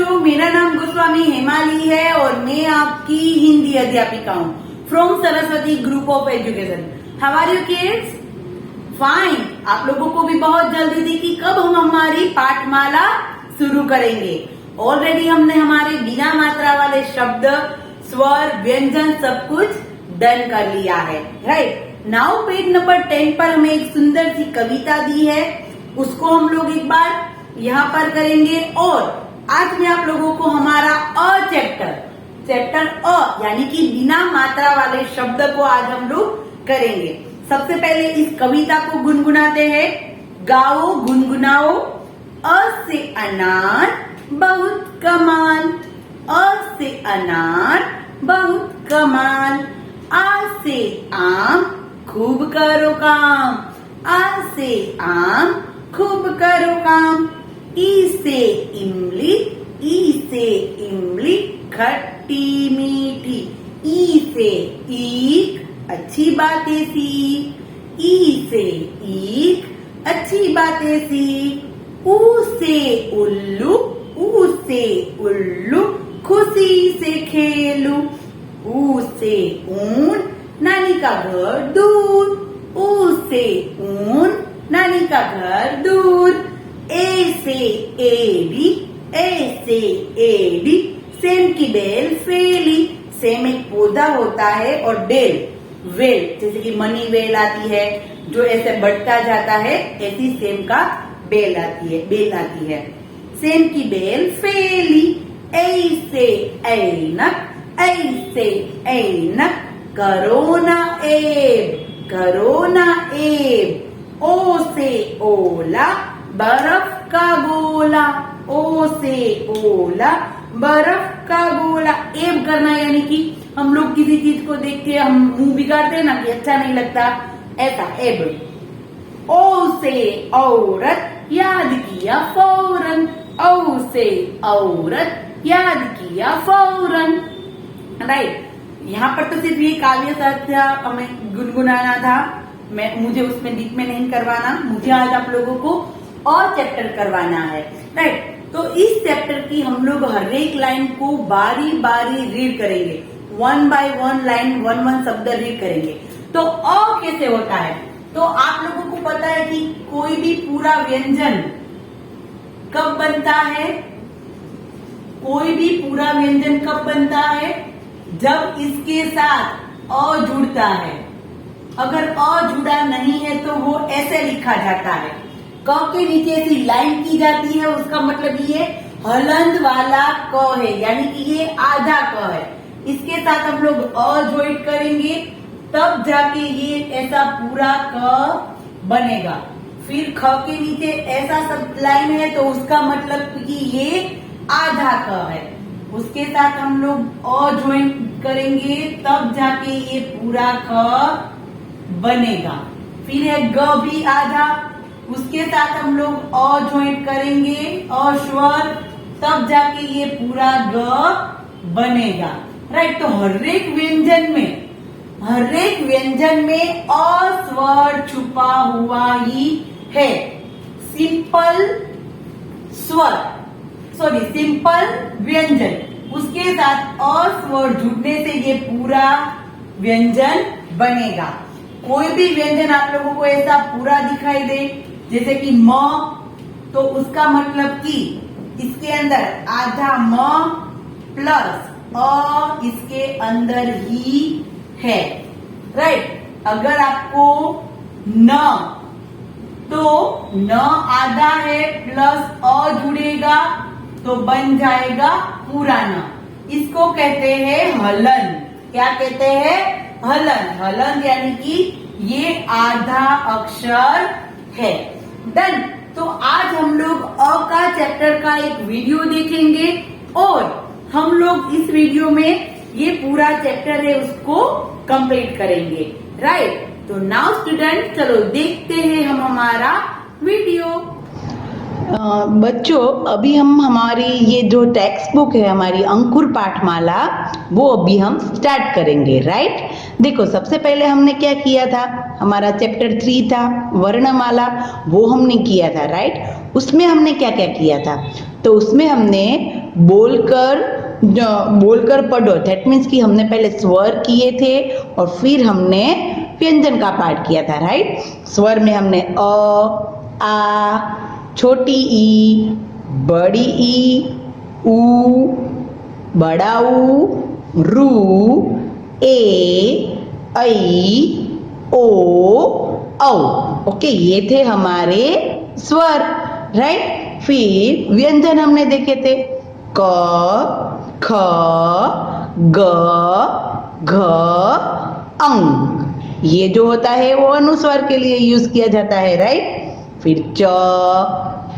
बच्चों, मेरा नाम गोस्वामी हेमाली है और मैं आपकी हिंदी अध्यापिका हूँ from Saraswati group of education. How are you kids? Fine. आप लोगों को भी बहुत जल्दी थी कि कब हम हमारी पाठमाला शुरू करेंगे। ऑलरेडी हमने हमारे बिना मात्रा वाले शब्द, स्वर, व्यंजन सब कुछ डन कर लिया है। राइट नाउ पेज नंबर 10 पर हमें एक सुंदर सी कविता दी है, उसको हम लोग एक बार यहाँ पर करेंगे। और आज मैं आप लोगों को हमारा चैप्टर यानी कि बिना मात्रा वाले शब्द को आज हम लोग करेंगे। सबसे पहले इस कविता को गुनगुनाते हैं। गाओ गुनगुनाओ। अ से अनार बहुत कमाल, अ से अनार बहुत कमाल। आ से आम खूब करो काम, आ से आम खूब करो काम। ई से इमली, ई से इमली खट्टी मीठी। ई से ईख अच्छी बातें सीख, ई से ईख अच्छी बातें सीख। ऊ से उल्लू, ऊ से उल्लू खुशी से खेलू। ऊ से ऊन नानी का घर दूर, ऊ से ऊन नानी का घर दूर। ए से एडी, ए से एडी सेम की बेल फैली। सेम एक पौधा होता है और बेल वेल जैसे कि मनी वेल आती है जो ऐसे बढ़ता जाता है, ऐसी सेम का बेल आती है। सेम की बेल फैली। ऐसे ऐनक, ऐसे ऐनक करोना एब, करोना एब। ओ से ओला बर्फ का गोला, ओ से ओला बर्फ का गोला। एब करना यानी कि हम लोग किसी चीज को देख के हम मुंह बिगाड़ते हैं ना कि अच्छा नहीं लगता, ऐसा एब। ओ से औरत याद किया फौरन, ओ से औरत याद किया फौरन। राइट यहाँ पर तो सिर्फ ये काव्य सत्य हमें गुनगुनाना था, मुझे उसमें डीप में नहीं करवाना, मुझे आज आप लोगों को और चैप्टर करवाना है। राइट तो इस चैप्टर की हम लोग हर एक लाइन को बारी बारी रीड करेंगे, 1 by 1 लाइन 1 शब्द रीड करेंगे। तो अ कैसे होता है, तो आप लोगों को पता है कि कोई भी पूरा व्यंजन कब बनता है, कोई भी पूरा व्यंजन कब बनता है, जब इसके साथ अ जुड़ता है। अगर अ जुड़ा नहीं है तो वो ऐसे लिखा जाता है, क के नीचे ऐसी लाइन की जाती है, उसका मतलब ये हलंत वाला क है, यानी कि ये आधा क है। इसके साथ हम लोग अ ज्वाइन करेंगे तब जाके ये ऐसा पूरा क बनेगा। फिर ख के नीचे ऐसा सब लाइन है तो उसका मतलब कि ये आधा क है। उसके साथ हम लोग अ ज्वाइन करेंगे तब जाके ये पूरा ख बनेगा। फिर है ग भी आधा, उसके साथ हम लोग अ ज्वाइन करेंगे, अ स्वर, तब जाके ये पूरा ग बनेगा। राइट तो हर एक व्यंजन में अ स्वर छुपा हुआ ही है। सिंपल स्वर, सॉरी सिंपल व्यंजन, उसके साथ अ स्वर जुड़ने से ये पूरा व्यंजन बनेगा। कोई भी व्यंजन आप लोगों को ऐसा पूरा दिखाई दे जैसे कि म, तो उसका मतलब कि इसके अंदर आधा म प्लस अ इसके अंदर ही है। राइट अगर आपको न, तो न आधा है प्लस अ जुड़ेगा तो बन जाएगा पूरा न। इसको कहते हैं हलन। क्या कहते हैं? हलन। हलन यानी कि ये आधा अक्षर है। डन। तो आज हम लोग अ का चैप्टर का एक वीडियो देखेंगे और हम लोग इस वीडियो में ये पूरा चैप्टर है उसको कंप्लीट करेंगे। राइट तो नाउ स्टूडेंट चलो देखते हैं हम हमारा वीडियो। बच्चों अभी हम हमारी ये जो टेक्स्ट बुक है हमारी अंकुर पाठमाला वो अभी हम स्टार्ट करेंगे। राइट देखो सबसे पहले हमने क्या किया था, हमारा चैप्टर 3 था वर्णमाला, वो हमने किया था। राइट उसमें हमने क्या क्या किया था, तो उसमें हमने बोलकर पढ़ो। दैट मीन्स कि हमने पहले स्वर किए थे और फिर हमने व्यंजन का पाठ किया था, राइट। स्वर में हमने अ, आ, छोटी ई, बड़ी ई, ऊ, बड़ा ऊ, रू, ए, ऐ, ओ, औ। ओके, ये थे हमारे स्वर, राइट। फिर व्यंजन हमने देखे थे क, ख, ग, घ, अंग। ये जो होता है वो अनुस्वर के लिए यूज किया जाता है, राइट। फिर च,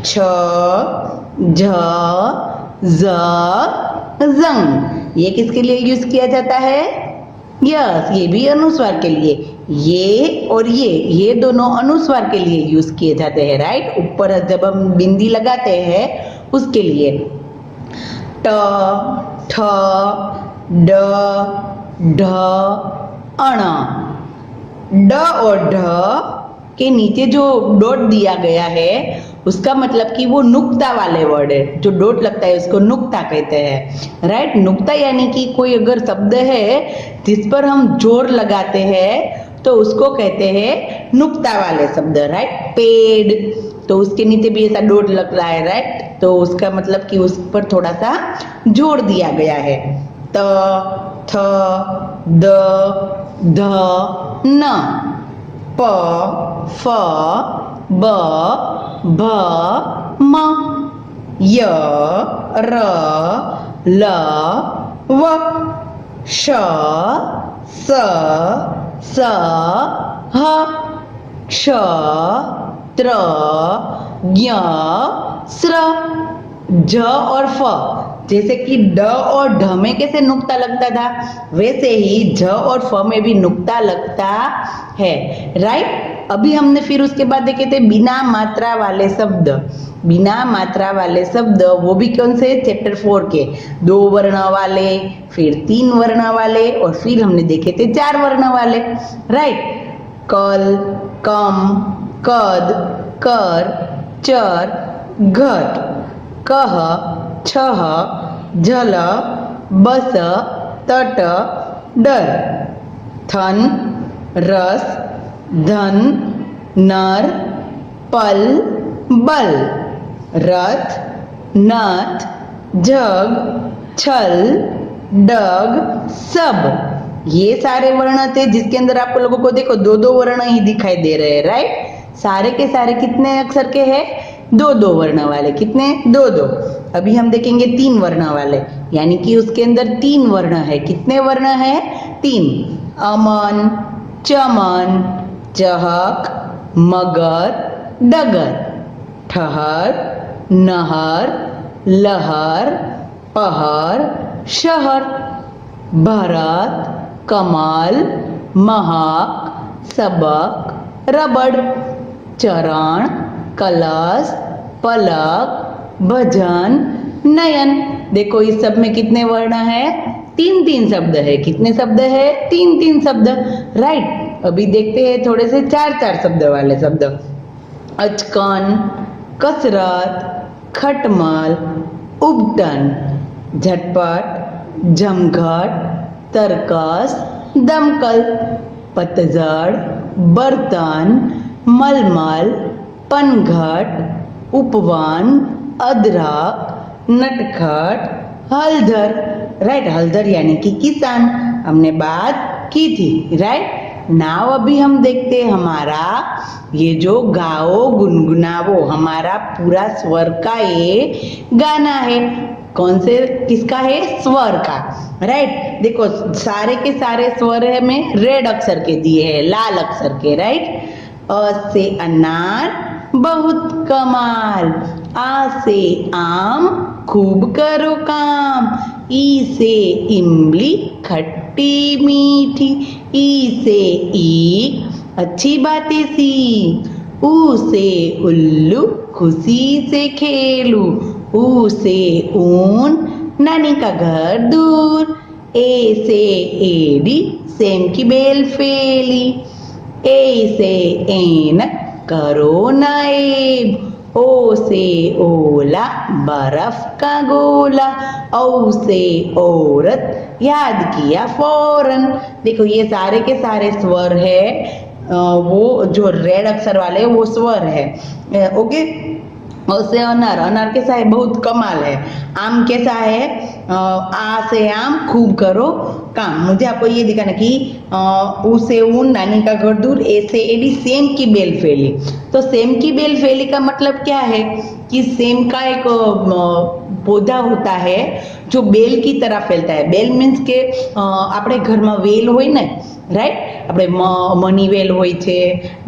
छ, झ, ज, जंग। ये किसके लिए यूज किया जाता है? यस, ये भी अनुस्वार के लिए। ये और ये दोनों अनुस्वार के लिए यूज किए जाते हैं, राइट। ऊपर जब हम बिंदी लगाते हैं उसके लिए। ट, ठ, ड, ढ, अण। ड और ढ के नीचे जो डॉट दिया गया है उसका मतलब कि वो नुक्ता वाले वर्ड है। जो डॉट लगता है उसको नुक्ता कहते हैं, राइट। नुक्ता यानी कि कोई अगर शब्द है जिस पर हम जोर लगाते हैं तो उसको कहते हैं नुक्ता वाले शब्द, राइट। पेड़, तो उसके नीचे भी ऐसा डॉट लग रहा है, राइट। तो उसका मतलब कि उस पर थोड़ा सा जोर दिया गया है। त, थ, द, ध, न। प, फ, ब, भ, म। य, र, ल, व। श, स, स, ह। क्ष, त्र, ज्ञ, स्र। ज और फ, जैसे कि ड और ढ में कैसे नुक्ता लगता था वैसे ही झ और फ में भी नुक्ता लगता है, राइट। अभी हमने फिर उसके बाद देखे थे बिना मात्रा वाले शब्द। बिना मात्रा वाले शब्द वो भी कौन से? चैप्टर 4 के। 2 वर्ण वाले, फिर 3 वर्ण वाले और फिर हमने देखे थे 4 वर्ण वाले, राइट। कल, कम, कद, कर, चर, घट। कह, छह, झल, बस, तट, डर। थन, रस, धन, नर, पल, बल। रथ, नथ, जग, छल, डग, सब। ये सारे वर्ण थे जिसके अंदर आप लोगों को देखो 2-2 वर्ण ही दिखाई दे रहे हैं, राइट। सारे के सारे कितने अक्षर के हैं? 2-2 वर्ण वाले। कितने? 2-2। अभी हम देखेंगे 3 वर्ण वाले, यानी कि उसके अंदर 3 वर्ण है। कितने वर्ण है? 3। अमन, चमन, चहक, मगर, डगर। ठहर, नहर, लहर, पहर, शहर। भरत, कमल, महक, सबक, रबड़। चरण, कलश, पलक, भजन, नयन। देखो इस सब में कितने वर्ण है? 3-3 शब्द है। कितने शब्द है? 3-3 शब्द, राइट। अभी देखते हैं थोड़े से 4-4 शब्द वाले शब्द। अचकन, कसरत, खटमल, उबटन, झटपट, जमघट, तरकस, दमकल। पतझड़, बर्तन, मलमल, पनघट, उपवन, अदरक, नटखट, हलधर, राइट। हलधर यानी कि किसान, हमने बात की थी, राइट। नाउ अभी हम देखते हैं हमारा ये जो गाओ गुनगुनावो हमारा पूरा स्वर का ये गाना है। कौन से? किसका है? स्वर का, राइट। देखो सारे के सारे स्वर है में रेड अक्षर के दिए हैं, लाल अक्षर के, राइट। अ से अनार, बहुत कमाल। आ से आम, खूब करो काम। ई से इमली, खट्टी मीठी। ई से ईख, अच्छी बातें सीख। ऊ से उल्लू, खुशी से खेलू। ऊ से ऊन, नानी का घर दूर। ए से एडी, सेम की बेल फेली। ए से ऐनक, करो ना ऐब। ओ से ओला बर्फ का गोला, औ से औरत याद किया फौरन। देखो ये सारे के सारे स्वर है, वो जो रेड अक्षर वाले वो स्वर है। ओके, और से अनार, अनार कैसा है, बहुत कमाल है। आम कैसा है, आ से आम खूब करो काम। मुझे आपको ये दिखाना कि ऊ से ऊन नानी का घर दूर, ए से एडी सेम की बेल फैली। तो सेम की बेल फैली का मतलब क्या है कि सेम का एक पौधा होता है जो बेल की तरह फैलता है। बेल मीन्स के આપણે ઘરમાં વેલ હોય ને, રાઈટ, આપણે મની વેલ હોય છે,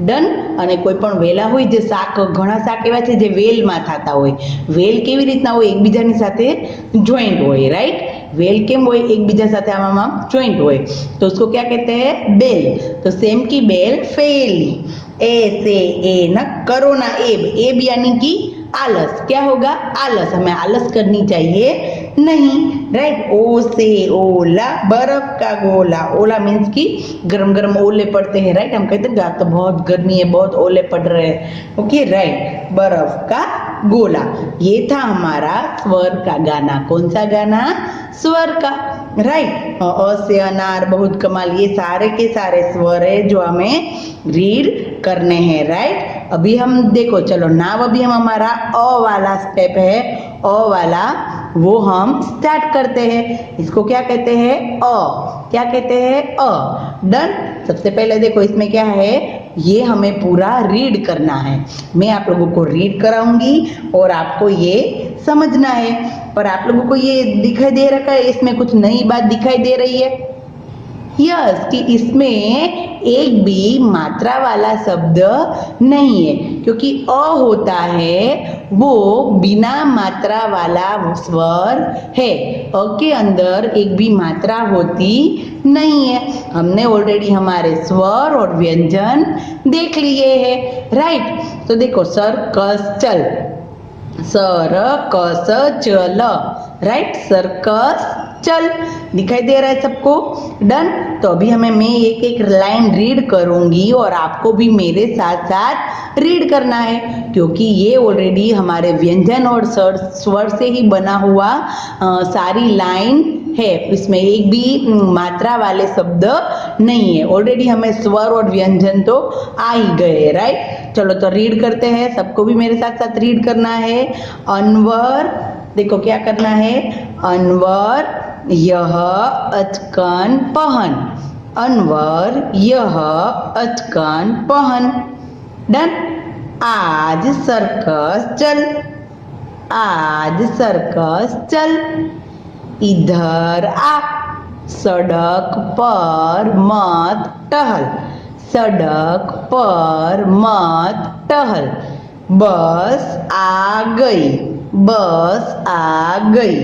ડન, અને કોઈ પણ વેલા હોય જે શાક, ઘણા શાક એવા છે જે વેલમાં થતા હોય। વેલ કેવી રીતના હોય, એકબીજાની સાથે જોઈન્ટ હોય, રાइट। वेल केम હોય, એકબીજા સાથે આમાં જોઈન્ટ હોય, तो उसको क्या कहते हैं, बेल। तो सेम की बेल फैली। ए से ए न करो ना एब, एब यानी कि आलस। क्या होगा, आलस, हमें आलस करनी चाहिए नहीं, राइट। ओ से ओला बर्फ का गोला, ओला मीन्स की गरम गरम ओले पड़ते हैं, राइट। हम कहते हैं तो बहुत गर्मी है, बहुत ओले पड़ रहे हैं, ओके, राइट। बर्फ का गोला, ये था हमारा स्वर का गाना। कौन सा गाना, स्वर का, राइट। अ से अनार, बहुत कमाल, ये सारे के सारे स्वर है जो हमें रीड करने हैं, राइट। अभी हम देखो, चलो नाव अभी हम हमारा अ वाला स्टेप है, अ वाला, वो हम स्टार्ट करते हैं। इसको क्या कहते हैं, अ। क्या कहते हैं, अ, डन। सबसे पहले देखो इसमें क्या है, ये हमें पूरा रीड करना है। मैं आप लोगों को रीड कराऊंगी और आपको ये समझना है। पर आप लोगों को ये दिखाई दे रखा है, इसमें कुछ नई बात दिखाई दे रही है, यस, कि इसमें एक भी मात्रा वाला शब्द नहीं है, क्योंकि अ होता है वो बिना मात्रा वाला स्वर है। अ के अंदर एक भी मात्रा होती नहीं है। हमने ऑलरेडी हमारे स्वर और व्यंजन देख लिए हैं, राइट। तो देखो, सर्कस चल, सर्कस चल, राइट, सर्कस चल, दिखाई दे रहा है सबको, डन। तो अभी मैं एक एक लाइन रीड करूंगी और आपको भी मेरे साथ साथ रीड करना है, क्योंकि ये ऑलरेडी हमारे व्यंजन और स्वर से ही बना हुआ सारी लाइन है। इसमें एक भी मात्रा वाले शब्द नहीं है। ऑलरेडी हमें स्वर और व्यंजन तो आ ही गए, राइट। चलो तो रीड करते हैं, सबको भी मेरे साथ साथ रीड करना है। अनवर, देखो क्या करना है, अनवर यह अचकन पहन, अनवर यह अचकन पहन, डन। आज सर्कस चल, आज सर्कस चल, इधर आ, सड़क पर मत टहल, सड़क पर मत टहल, बस आ गई, बस आ गई,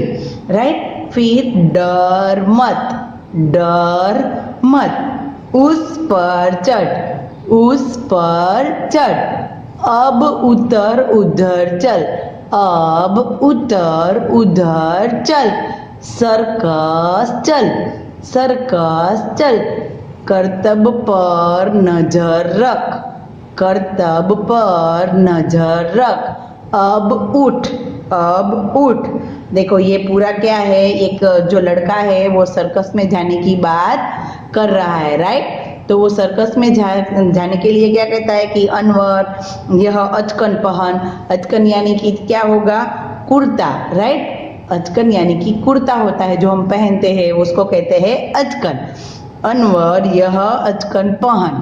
राइट। फिर डर मत, डर मत, उस पर चढ़, उस पर चढ़, अब उतर उधर चल, अब उतर उधर चल, सर्कस चल, सर्कस चल, करतब पर नजर रख, करतब पर नजर रख, अब उठ, अब उठ। देखो ये पूरा क्या है, एक जो लड़का है वो सर्कस में जाने की बात कर रहा है, राइट। तो वो सर्कस में जाने के लिए क्या कहता है कि अनवर यह अचकन पहन, अचकन यानी कि क्या होगा, कुर्ता, राइट। अचकन यानी कि कुर्ता होता है जो हम पहनते हैं, उसको कहते हैं अचकन। अनवर यह अचकन पहन,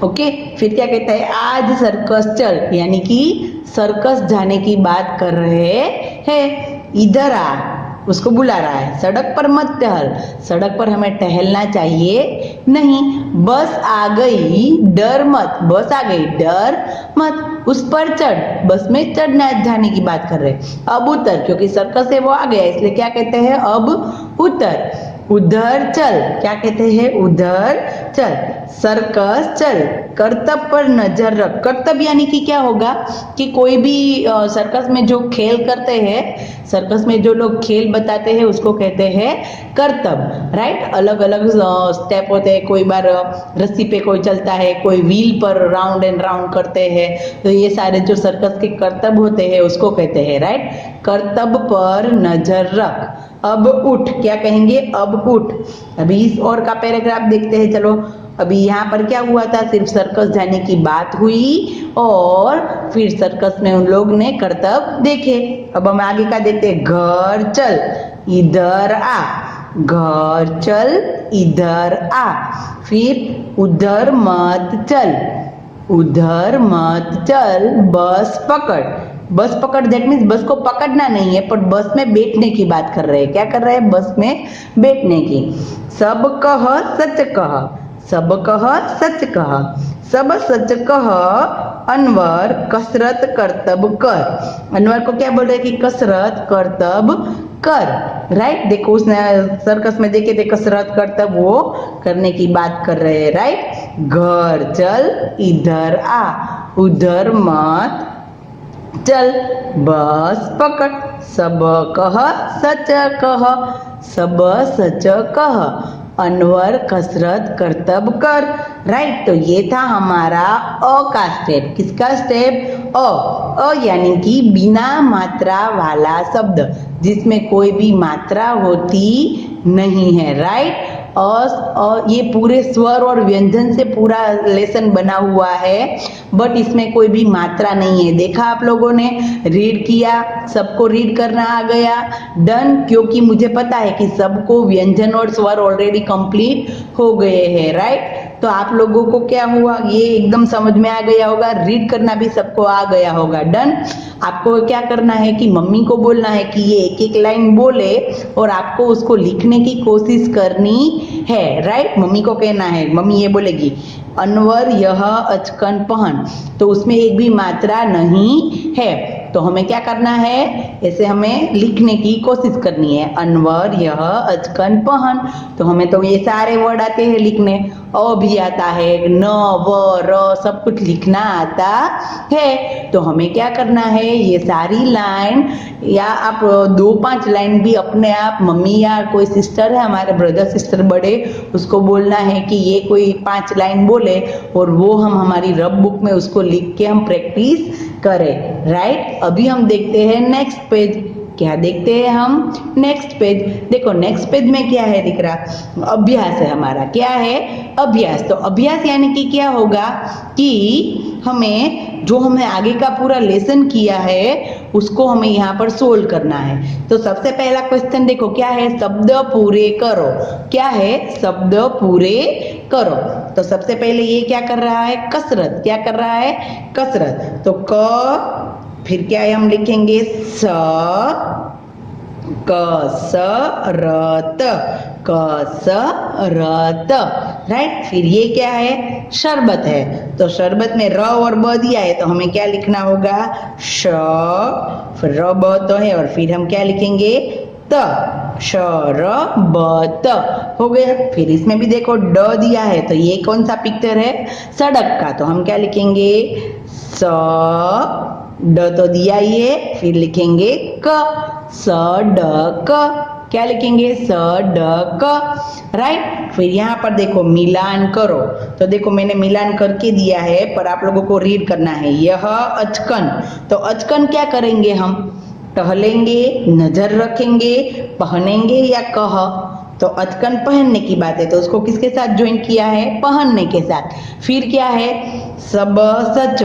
ओके। फिर क्या कहता है, आज सर्कस चल, यानी कि सर्कस जाने की बात कर रहे हैं। इधर आ, उसको बुला रहा है। सड़क पर मत टहल, सड़क पर हमें टहलना चाहिए नहीं। बस आ गई, डर मत, बस आ गई, डर मत। उस पर चढ़, बस में चढ़ना जाने की बात कर रहे हैं। अब उतर, क्योंकि सर्कस से वो आ गया इसलिए क्या कहते हैं, अब उतर। उधर चल, क्या कहते हैं? उधर चल। सर्कस चल, करतब पर नजर रख। करतब यानी कि क्या होगा कि कोई भी सर्कस में जो खेल करते हैं, सर्कस में जो लोग खेल बताते हैं उसको कहते हैं करतब, राइट। अलग अलग स्टेप होते हैं, कोई बार रस्सी पे कोई चलता है, कोई व्हील पर राउंड एंड राउंड करते हैं, तो ये सारे जो सर्कस के करतब होते हैं उसको कहते हैं, राइट। करतब पर नजर रख। अब उठ, क्या कहेंगे? अब उठ। अभी इस और का पैराग्राफ देखते हैं, चलो। अभी यहाँ पर क्या हुआ था? सिर्फ सर्कस जाने की बात हुई और फिर सर्कस में उन लोग ने करतब देखे। अब हम आगे का देखते हैं। घर चल, इधर आ। घर चल, इधर आ। फिर उधर मत चल, उधर मत चल। बस पकड़, बस पकड़ दैट मीन्स बस को पकड़ना नहीं है, पर बस में बैठने की बात कर रहे हैं। क्या कर रहे हैं? बस में बैठने की। सब कह सच कह, सब कह सच कह, सब सच कह। अनवर कसरत करतब कर। अनवर को क्या बोल रहे हैं कि कसरत करतब कर, राइट। देखो उसने सर्कस में देखे थे कसरत करतब, वो करने की बात कर रहे हैं, राइट। घर चल, इधर आ। उधर मत चल, बस पकड़। सब कह सच कह, सब सच कह। अनवर कसरत करतब कर, राइट। तो ये था हमारा अ का स्टेप। किसका स्टेप? अ यानी कि बिना मात्रा वाला शब्द, जिसमें कोई भी मात्रा होती नहीं है, राइट। ये पूरे स्वर और व्यंजन से पूरा लेसन बना हुआ है, बट इसमें कोई भी मात्रा नहीं है। देखा आप लोगों ने? रीड किया, सबको रीड करना आ गया, डन। क्योंकि मुझे पता है कि सबको व्यंजन और स्वर ऑलरेडी कंप्लीट हो गए हैं, राइट। तो आप लोगों को क्या हुआ? ये एकदम समझ में आ गया होगा, रीड करना भी सबको आ गया होगा, डन। आपको क्या करना है कि मम्मी को बोलना है कि ये एक एक लाइन बोले और आपको उसको लिखने की कोशिश करनी है, राइट। मम्मी को कहना है, मम्मी ये बोलेगी अनवर यह अचकन पहन, तो उसमें एक भी मात्रा नहीं है, तो हमें क्या करना है? ऐसे हमें लिखने की कोशिश करनी है। अनवर यह अचकन पहन, तो हमें तो ये सारे वर्ड आते हैं लिखने, अ भी आता है, न व र सब कुछ लिखना आता है। तो हमें क्या करना है? ये सारी लाइन, या आप 2-5 लाइन भी अपने आप, मम्मी या कोई सिस्टर है हमारे, ब्रदर सिस्टर बड़े, उसको बोलना है कि ये कोई 5 लाइन बोले और वो हम हमारी रब बुक में उसको लिख के हम प्रैक्टिस करें, राइट। अभी हम देखते हैं नेक्स्ट पेज। क्या देखते हैं हम? Next page. देखो नेक्स्ट पेज में क्या है दिख रहा? अभ्यास है हमारा। क्या है? अभ्यास। तो अभ्यास यानी कि क्या होगा कि हमें जो हमने आगे का पूरा लेसन किया है उसको हमें यहाँ पर सोल्व करना है। तो सबसे पहला क्वेश्चन देखो क्या है? शब्द पूरे करो। क्या है? शब्द पूरे करो। तो सबसे पहले ये क्या कर रहा है? कसरत। क्या कर रहा है? कसरत। तो क, फिर क्या है? हम लिखेंगे स, कसरत, कसरत, राइट। फिर ये क्या है? शरबत है। तो शरबत में र और ब दिया है, तो हमें क्या लिखना होगा? श, फिर र ब तो है, और फिर हम क्या लिखेंगे? त, शरबत, हो गया। फिर इसमें भी देखो ड दिया है, तो ये कौन सा पिक्चर है? सड़क का। तो हम क्या लिखेंगे? स, ड तो दिया ही है, फिर लिखेंगे क, सड़क। क्या लिखेंगे? सड़क, राइट। फिर यहाँ पर देखो मिलान करो। तो देखो मैंने मिलान करके दिया है, पर आप लोगों को रीड करना है। यह अचकन। तो अचकन क्या करेंगे हम? टहलेंगे, नजर रखेंगे, पहनेंगे या कह? तो अचकन पहनने की बात है, तो उसको किसके साथ ज्वाइन किया है? पहनने के साथ। फिर क्या है? सब सच।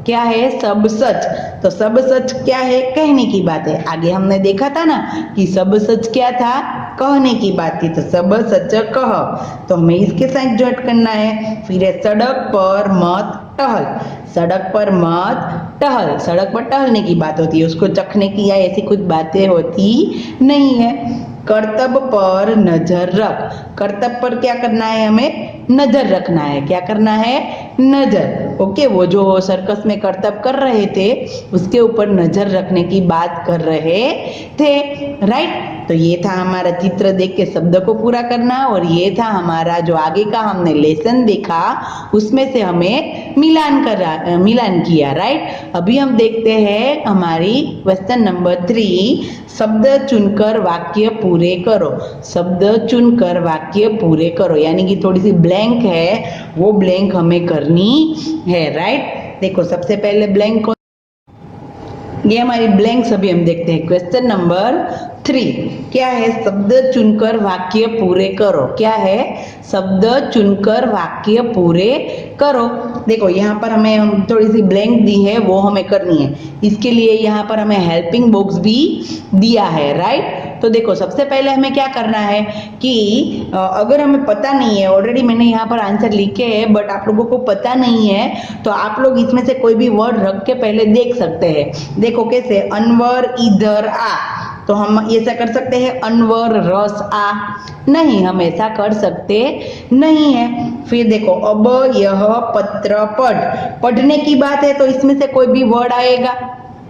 क्या है? सब सच। तो सब सच क्या है? कहने की बात है। आगे हमने देखा था ना कि सब सच क्या था? कहने की बात थी। तो सब सच कह, तो हमें इसके साथ ज्वाइन करना है। फिर है सड़क पर मत टहल। सड़क पर मत टहल। सड़क पर टहलने की बात होती है, उसको चखने की या ऐसी कुछ बातें होती नहीं है। करतब पर नजर रख। करतब पर क्या करना है? हमें नजर रखना है। क्या करना है? नजर। ओके, वो जो सर्कस में करतब कर रहे थे उसके ऊपर नजर रखने की बात कर रहे थे, राइट। तो ये था हमारा चित्र देख के शब्द को पूरा करना, और ये था हमारा जो आगे का हमने लेसन देखा, उसमें से हमें मिलान किया, राइट। अभी हम देखते हैं हमारी क्वेश्चन नंबर 3, शब्द चुनकर वाक्य पूरे करो। शब्द चुनकर वाक्य पूरे करो, यानी कि थोड़ी सी ब्लैंक है, वो ब्लैंक हमें करनी है, राइट। देखो सबसे पहले ब्लैंक, ये हमारी ब्लैंक्स अभी हम देखते हैं। क्वेश्चन नंबर 3 क्या है? शब्द चुनकर वाक्य पूरे करो। क्या है? शब्द चुनकर वाक्य पूरे करो। देखो यहाँ पर हमें थोड़ी सी ब्लैंक दी है, वो हमें करनी है। इसके लिए यहाँ पर हमें हेल्पिंग बॉक्स भी दिया है, राइट। तो देखो सबसे पहले हमें क्या करना है कि अगर हमें पता नहीं है, ऑलरेडी मैंने यहाँ पर आंसर लिखे हैं, बट आप लोगों को पता नहीं है, तो आप लोग इसमें से कोई भी वर्ड रख के पहले देख सकते हैं। देखो कैसे, अनवर इधर आ, तो हम ऐसा कर सकते हैं अनवर रस आ, नहीं, हम ऐसा कर सकते नहीं है। फिर देखो अब यह पत्र पढ़ने की बात है, तो इसमें से कोई भी वर्ड आएगा।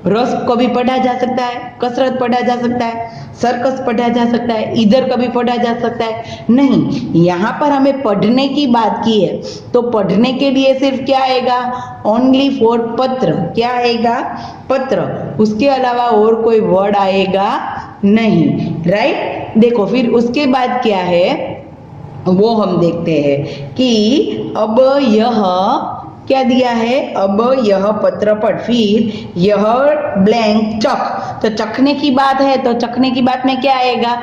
रस को भी पढ़ा जा सकता है, कसरत पढ़ा जा सकता है, सर्कस पढ़ा जा सकता है, इधर कभी पढ़ा जा सकता है। नहीं, यहाँ पर हमें पढ़ने की बात की है, तो पढ़ने के लिए सिर्फ क्या आएगा? ओनली फॉर पत्र। क्या आएगा? पत्र। उसके अलावा और कोई वर्ड आएगा नहीं, राइट। देखो फिर उसके बाद क्या है वो हम देखते हैं कि अब यह क्या दिया है, अब यह पत्र पढ़, फिर यह ब्लैंक चख, तो चखने की बात है, तो चखने की बात में क्या आएगा?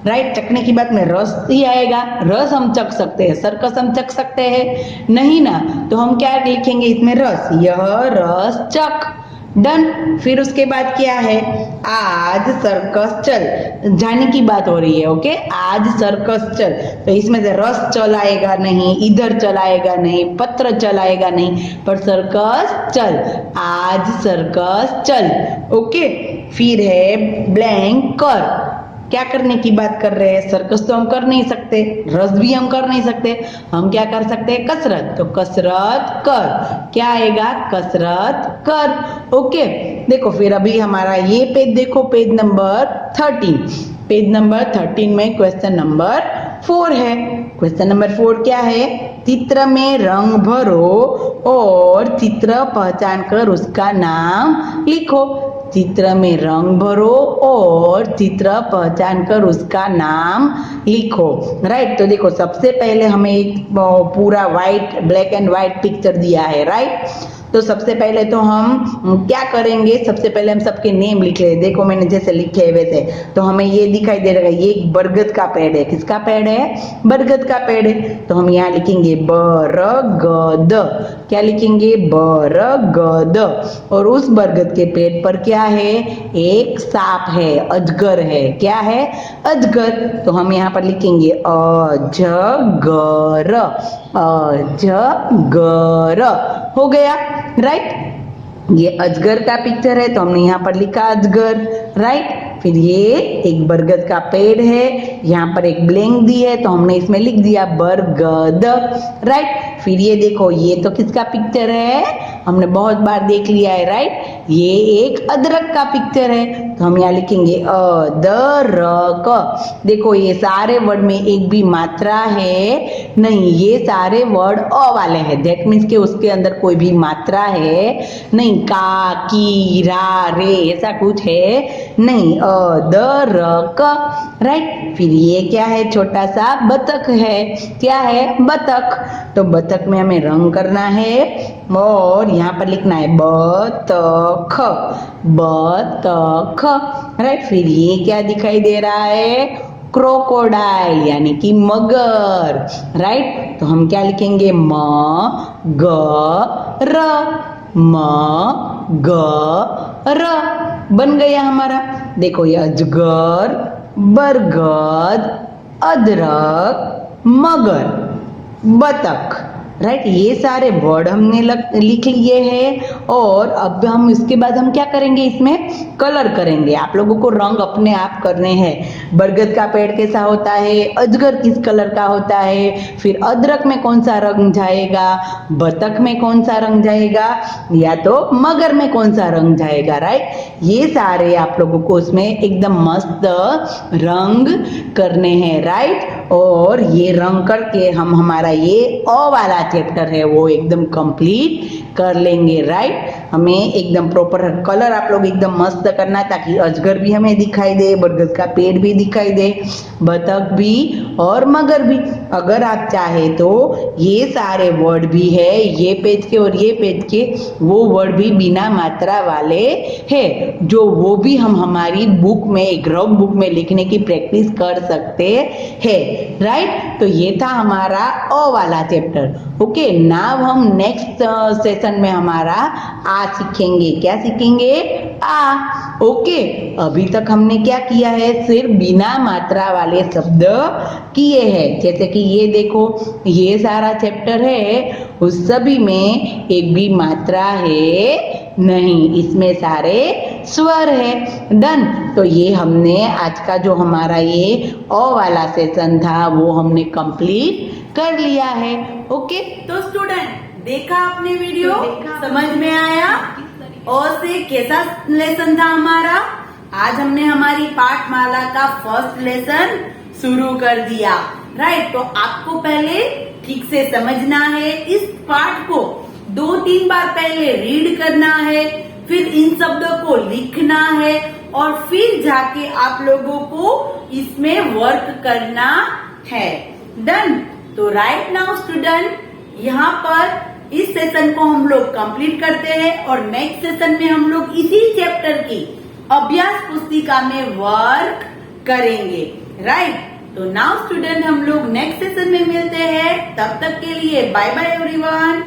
राइट, चखने की बात में रस ही आएगा। रस हम चख सकते हैं, सर्कस हम चख सकते हैं नहीं ना, तो हम क्या लिखेंगे इसमें? रस। यह रस चख, डन। फिर उसके बाद क्या है? आज सर्कस चल, जाने की बात हो रही है, ओके। आज सर्कस चल, तो इसमें से रस चलाएगा नहीं, इधर चलाएगा नहीं, पत्र चलाएगा नहीं, पर सर्कस चल, आज सर्कस चल, ओके। फिर है ब्लैंक कर, क्या करने की बात कर रहे हैं? सर्कस तो हम कर नहीं सकते, रस भी हम कर नहीं सकते, हम क्या कर सकते हैं? कसरत, तो कसरत कर, क्या आएगा? कसरत कर, ओके। देखो फिर अभी हमारा ये पेज देखो, पेज नंबर 13। पेज नंबर 13 में क्वेश्चन नंबर 4 है। क्वेश्चन नंबर 4 क्या है? चित्र में रंग भरो और चित्र पहचान कर उसका नाम लिखो। चित्र में रंग भरो और चित्र पहचान कर उसका नाम लिखो, राइट। तो देखो सबसे पहले हमें एक पूरा white, black and white picture दिया है, राइट। तो सबसे पहले तो हम क्या करेंगे? सबसे पहले हम सबके नेम लिख ले। देखो मैंने जैसे लिखे है वैसे, तो हमें ये दिखाई दे रहा है, ये एक बरगद का पेड़ है। किसका पेड़ है? बरगद का पेड़ है। तो हम यहाँ लिखेंगे बरगद। क्या लिखेंगे? बरगद। और उस बरगद के पेड़ पर क्या है? एक सांप है, अजगर है। क्या है? अजगर। तो हम यहाँ पर लिखेंगे अजगर, अजगर, हो गया, राइट। ये अजगर का पिक्चर है, तो हमने यहाँ पर लिखा अजगर, राइट। फिर ये एक बरगद का पेड़ है, यहाँ पर एक ब्लैंक दी है, तो हमने इसमें लिख दिया बरगद, राइट। फिर ये देखो, ये तो किसका पिक्चर है? हमने बहुत बार देख लिया है, राइट। ये एक अदरक का पिक्चर है, तो हम यहाँ लिखेंगे अदरक। देखो ये सारे वर्ड में एक भी मात्रा है नहीं, ये सारे वर्ड अ वाले हैं। दैट मीन्स के उसके अंदर कोई भी मात्रा है नहीं, का, की, रा, रे ऐसा कुछ है नहीं, अदरक, राइट। फिर ये क्या है? छोटा सा बतख है। क्या है? बतख। तो बतख में हमें रंग करना है और यहाँ पर लिखना है बतख, बतख, राइट। फिर ये क्या दिखाई दे रहा है? क्रोकोडाइल, यानी कि मगर, राइट। तो हम क्या लिखेंगे? म ग र, म ग र, बन गया हमारा। देखो ये अजगर, बरगद, अदरक, मगर, बतख, राइट। ये सारे वर्ड हमने लिख लिए हैं और अब हम इसके बाद हम क्या करेंगे, इसमें कलर करेंगे। आप लोगों को रंग अपने आप करने हैं। बरगद का पेड़ कैसा होता है, अजगर किस कलर का होता है, फिर अदरक में कौन सा रंग जाएगा, बतख में कौन सा रंग जाएगा, या तो मगर में कौन सा रंग जाएगा, राइट। ये सारे आप लोगों को उसमें एकदम मस्त रंग करने हैं, राइट। और ये रंग करके हम हमारा ये अ वाला चैप्टर है वो एकदम कंप्लीट कर लेंगे, राइट। हमें एकदम प्रॉपर कलर आप लोग एकदम मस्त करना ताकि अजगर भी हमें दिखाई दे, बरगद का पेड़ भी दिखाई दे, बतख भी और मगर भी। अगर आप चाहे तो ये सारे वर्ड भी है, ये पेज के और ये पेज के वो वर्ड भी बिना मात्रा वाले है, जो वो भी हम हमारी बुक में, एक रफ बुक में लिखने की प्रैक्टिस कर सकते हैं, राइट। तो ये था हमारा अ वाला चैप्टर। ओके, नाउ हम नेक्स्ट सेशन में हमारा आ सीखेंगे। क्या सीखेंगे? आ। ओके, अभी तक हमने क्या किया है, सिर्फ बिना मात्रा वाले शब्द किए हैं। जैसे कि ये देखो, ये सारा चैप्टर है, उस सभी में एक भी मात्रा है नहीं, इसमें सारे स्वर है। डन। तो ये हमने आज का जो हमारा ये अ वाला सेशन था वो हमने कंप्लीट कर लिया है। ओके, तो स्टूडेंट, देखा आपने वीडियो, समझ में आया? और से कैसा लेसन था हमारा? आज हमने हमारी पाठमाला का फर्स्ट लेसन शुरू कर दिया, राइट। तो आपको पहले ठीक से समझना है, इस पाठ को 2-3 बार पहले रीड करना है, फिर इन शब्दों को लिखना है और फिर जाके आप लोगों को इसमें वर्क करना है। डन। तो राइट नाउ स्टूडेंट, यहाँ पर इस सेशन को हम लोग कंप्लीट करते हैं और नेक्स्ट सेशन में हम लोग इसी चैप्टर की अभ्यास पुस्तिका में वर्क करेंगे, राइट। तो नाउ स्टूडेंट, हम लोग नेक्स्ट सेशन में मिलते हैं। तब तक के लिए बाय बाय एवरीवन।